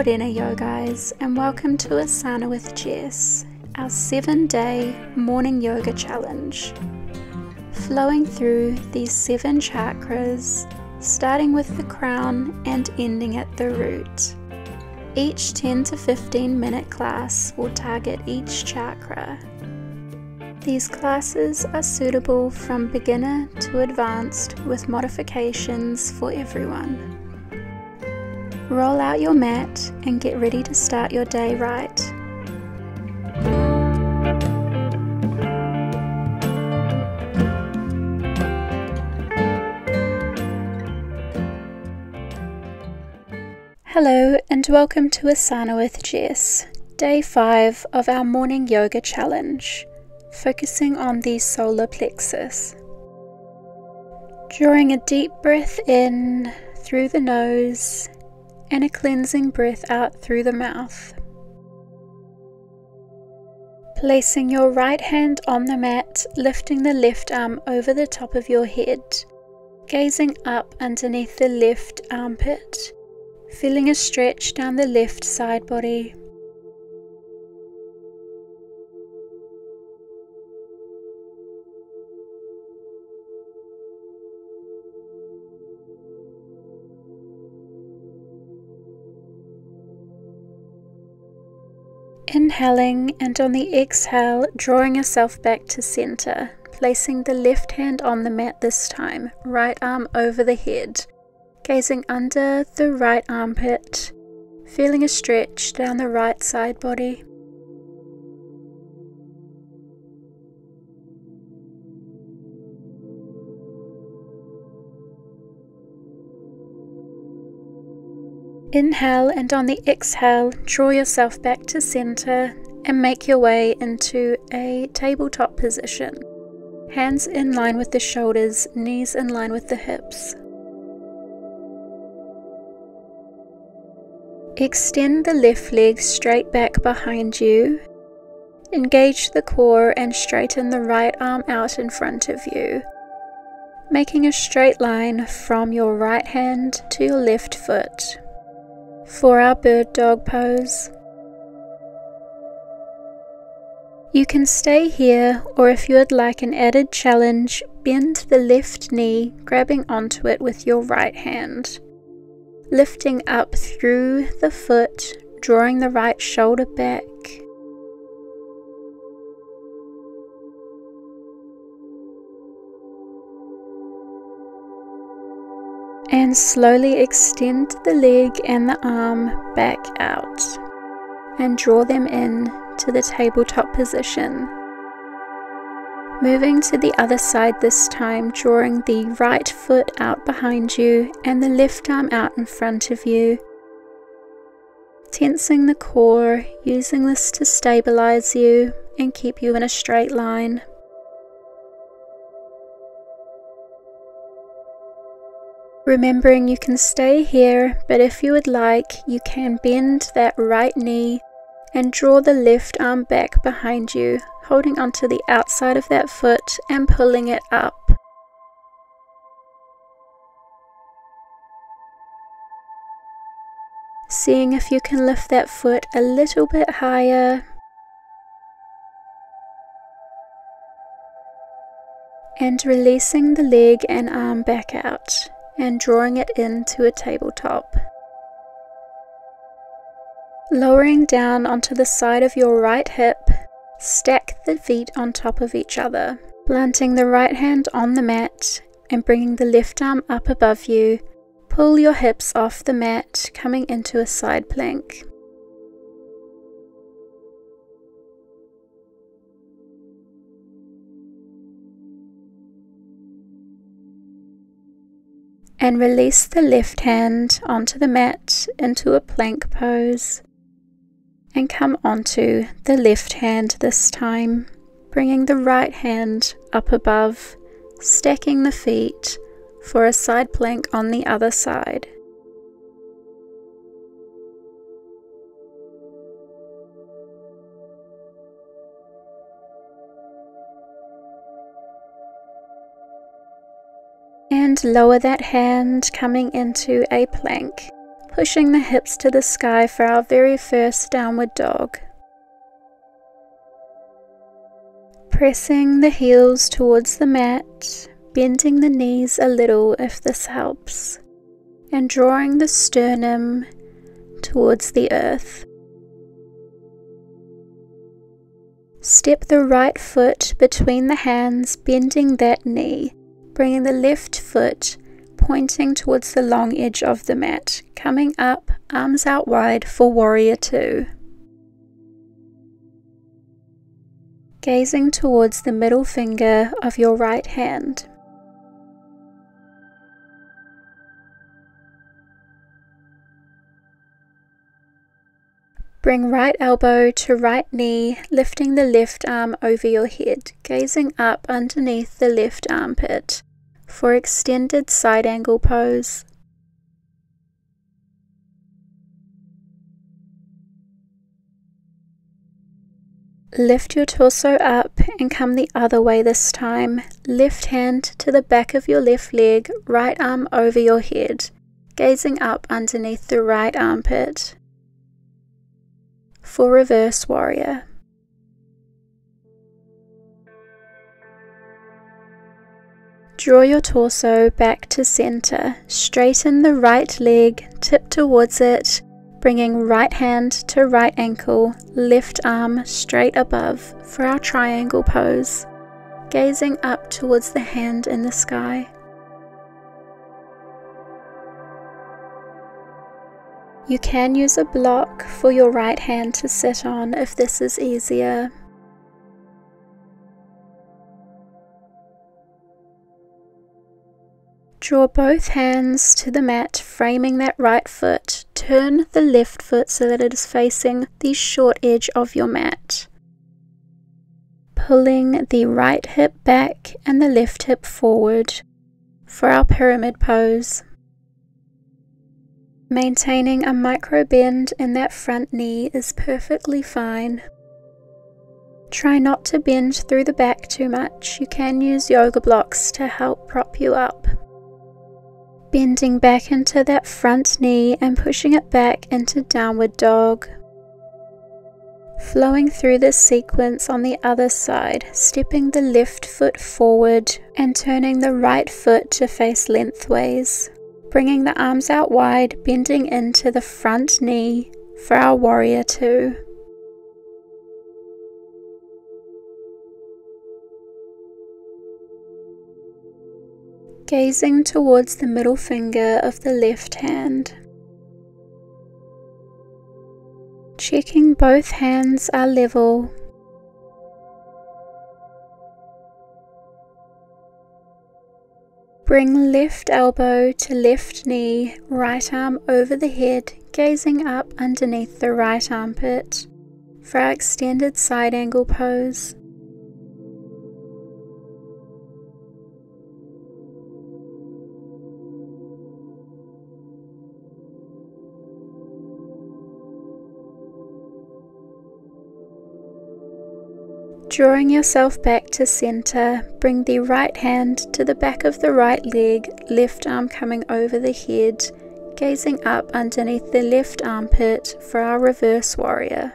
Yo guys, and welcome to Asana with Jess, our 7-day morning yoga challenge. Flowing through these 7 chakras, starting with the crown and ending at the root. Each 10 to 15 minute class will target each chakra. These classes are suitable from beginner to advanced with modifications for everyone. Roll out your mat and get ready to start your day right. Hello and welcome to Asana with Jess, day 5 of our morning yoga challenge, focusing on the solar plexus. Drawing a deep breath in through the nose and a cleansing breath out through the mouth. Placing your right hand on the mat, lifting the left arm over the top of your head, gazing up underneath the left armpit, feeling a stretch down the left side body. Inhaling, and on the exhale, drawing yourself back to center, placing the left hand on the mat this time, right arm over the head, gazing under the right armpit, feeling a stretch down the right side body. Inhale, and on the exhale, draw yourself back to center and make your way into a tabletop position. Hands in line with the shoulders, knees in line with the hips. Extend the left leg straight back behind you. Engage the core and straighten the right arm out in front of you, making a straight line from your right hand to your left foot. For our bird dog pose, you can stay here, or if you would like an added challenge, bend the left knee, grabbing onto it with your right hand, lifting up through the foot, drawing the right shoulder back. And slowly extend the leg and the arm back out and draw them in to the tabletop position. Moving to the other side this time, drawing the right foot out behind you and the left arm out in front of you. Tensing the core, using this to stabilize you and keep you in a straight line. Remembering you can stay here, but if you would like, you can bend that right knee and draw the left arm back behind you, holding onto the outside of that foot and pulling it up. Seeing if you can lift that foot a little bit higher. And releasing the leg and arm back out and drawing it into a tabletop. Lowering down onto the side of your right hip, stack the feet on top of each other, planting the right hand on the mat and bringing the left arm up above you. Pull your hips off the mat, coming into a side plank. And release the left hand onto the mat into a plank pose, and come onto the left hand this time, bringing the right hand up above, stacking the feet for a side plank on the other side. And lower that hand, coming into a plank, pushing the hips to the sky for our very first downward dog. Pressing the heels towards the mat, bending the knees a little if this helps, and drawing the sternum towards the earth. Step the right foot between the hands, bending that knee, bringing the left foot pointing towards the long edge of the mat, coming up, arms out wide for warrior two. Gazing towards the middle finger of your right hand. Bring right elbow to right knee, lifting the left arm over your head, gazing up underneath the left armpit for extended side angle pose. Lift your torso up and come the other way this time. Left hand to the back of your left leg, right arm over your head, gazing up underneath the right armpit. For reverse warrior. Draw your torso back to center, straighten the right leg, tip towards it, bringing right hand to right ankle, left arm straight above for our triangle pose, gazing up towards the hand in the sky. You can use a block for your right hand to sit on if this is easier. Draw both hands to the mat, framing that right foot. Turn the left foot so that it is facing the short edge of your mat. Pulling the right hip back and the left hip forward for our pyramid pose. Maintaining a micro bend in that front knee is perfectly fine. Try not to bend through the back too much. You can use yoga blocks to help prop you up. Bending back into that front knee and pushing it back into downward dog. Flowing through this sequence on the other side, stepping the left foot forward and turning the right foot to face lengthways. Bringing the arms out wide, bending into the front knee for our warrior two. Gazing towards the middle finger of the left hand. Checking both hands are level. Bring left elbow to left knee, right arm over the head, gazing up underneath the right armpit for our extended side angle pose. Drawing yourself back to center, bring the right hand to the back of the right leg, left arm coming over the head, gazing up underneath the left armpit for our reverse warrior.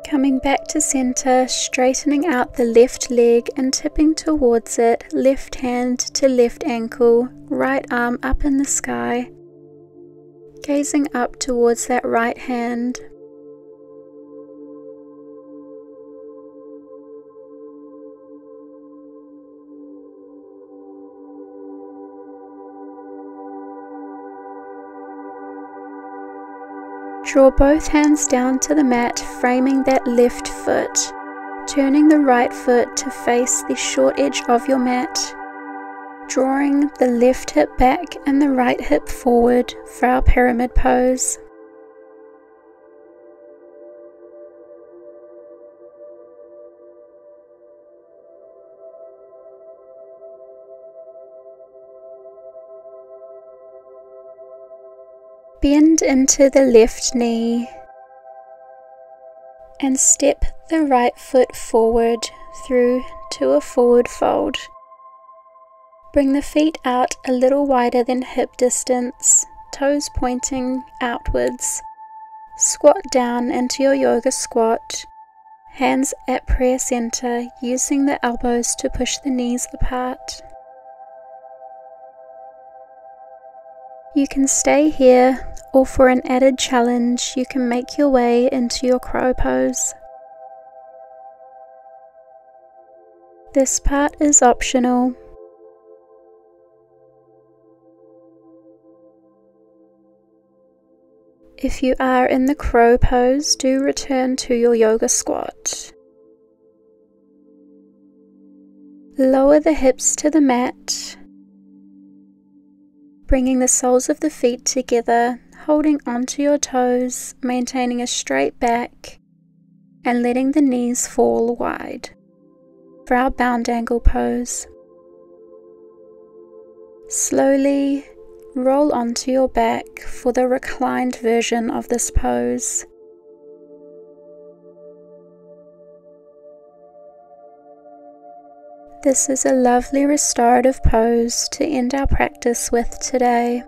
Coming back to center, straightening out the left leg and tipping towards it, left hand to left ankle, right arm up in the sky, gazing up towards that right hand. Draw both hands down to the mat, framing that left foot, turning the right foot to face the short edge of your mat, drawing the left hip back and the right hip forward for our pyramid pose. Bend into the left knee. and step the right foot forward through to a forward fold. Bring the feet out a little wider than hip distance, toes pointing outwards. Squat down into your yoga squat, hands at prayer center, using the elbows to push the knees apart. You can stay here, or for an added challenge, you can make your way into your crow pose. This part is optional. If you are in the crow pose, do return to your yoga squat. Lower the hips to the mat, bringing the soles of the feet together, holding onto your toes, maintaining a straight back, and letting the knees fall wide. For our bound angle pose, slowly roll onto your back for the reclined version of this pose. This is a lovely restorative pose to end our practice with today.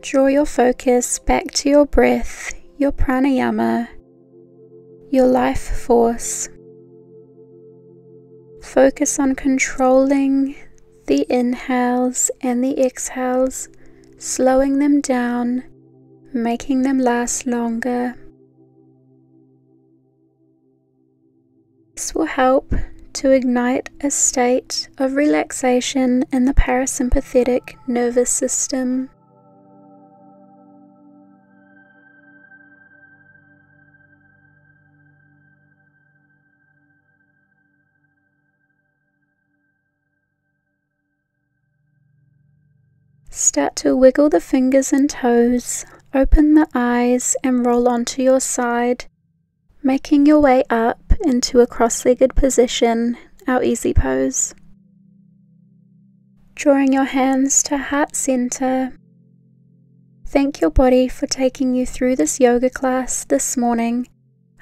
Draw your focus back to your breath, your pranayama, your life force. Focus on controlling the inhales and the exhales, slowing them down, making them last longer. This will help to ignite a state of relaxation in the parasympathetic nervous system. Start to wiggle the fingers and toes, open the eyes and roll onto your side, making your way up into a cross-legged position, our easy pose. Drawing your hands to heart center. Thank your body for taking you through this yoga class this morning.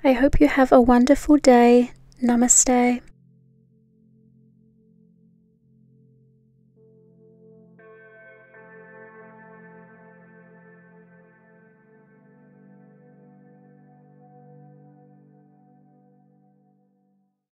I hope you have a wonderful day. Namaste.